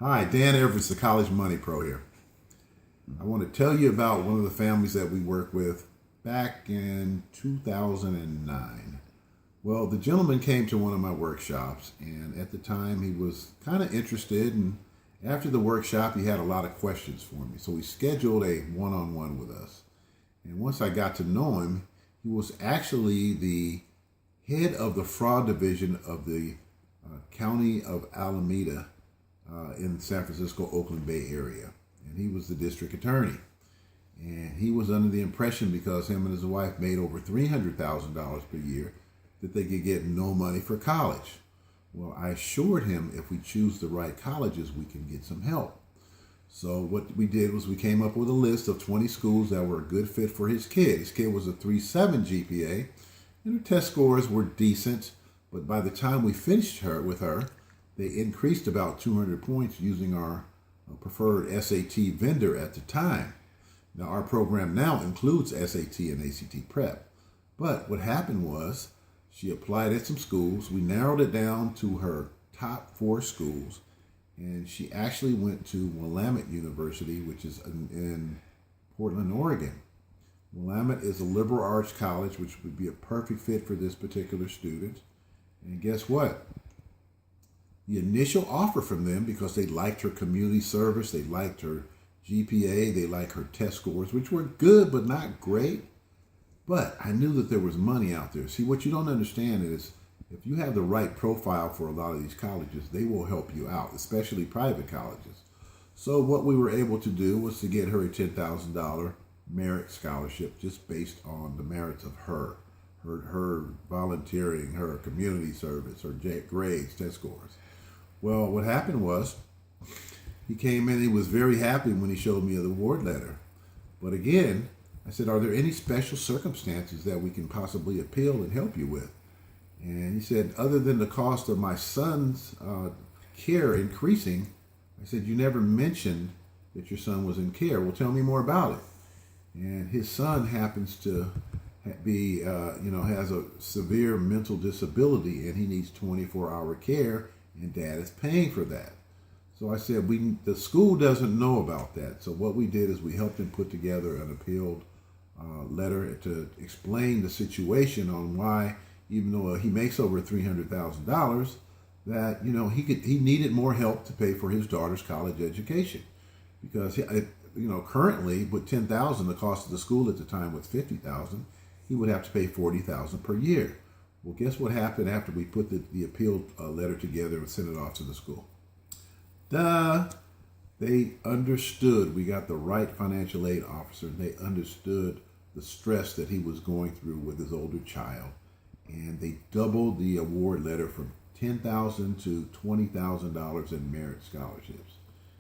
Hi, Dan Everett, the College Money Pro here. I want to tell you about one of the families that we work with back in 2009. Well, the gentleman came to one of my workshops, and at the time he was kind of interested. And after the workshop, he had a lot of questions for me. So we scheduled a one on one with us. And once I got to know him, he was actually the head of the fraud division of the County of Alameda in San Francisco, Oakland Bay area. And he was the district attorney. And he was under the impression, because him and his wife made over $300,000 per year, that they could get no money for college. Well, I assured him if we choose the right colleges, we can get some help. So what we did was we came up with a list of 20 schools that were a good fit for his kid. His kid was a 3.7 GPA, and her test scores were decent. But by the time we finished with her, they increased about 200 points using our preferred SAT vendor at the time. Now, our program now includes SAT and ACT prep. But what happened was she applied at some schools. We narrowed it down to her top 4 schools, and she actually went to Willamette University, which is in Portland, Oregon. Willamette is a liberal arts college, which would be a perfect fit for this particular student. And guess what? The initial offer from them, because they liked her community service, they liked her GPA, they liked her test scores, which were good but not great. But I knew that there was money out there. See, what you don't understand is if you have the right profile for a lot of these colleges, they will help you out, especially private colleges. So what we were able to do was to get her a $10,000 merit scholarship just based on the merits of her volunteering, her community service, her grades, test scores. Well, what happened was he came in, he was very happy when he showed me the award letter. But again, I said, are there any special circumstances that we can possibly appeal and help you with? And he said, other than the cost of my son's care increasing, I said, you never mentioned that your son was in care. Well, tell me more about it. And his son happens to be, has a severe mental disability, and he needs 24-hour care, and Dad is paying for that. So I said, the school doesn't know about that. So what we did is we helped him put together an appealed letter to explain the situation on why, even though he makes over $300,000, that he needed more help to pay for his daughter's college education, because currently with $10,000, the cost of the school at the time was $50,000. He would have to pay $40,000 per year. Well, guess what happened after we put the appeal letter together and sent it off to the school? They understood. We got the right financial aid officer, and they understood the stress that he was going through with his older child. And they doubled the award letter from $10,000 to $20,000 in merit scholarships.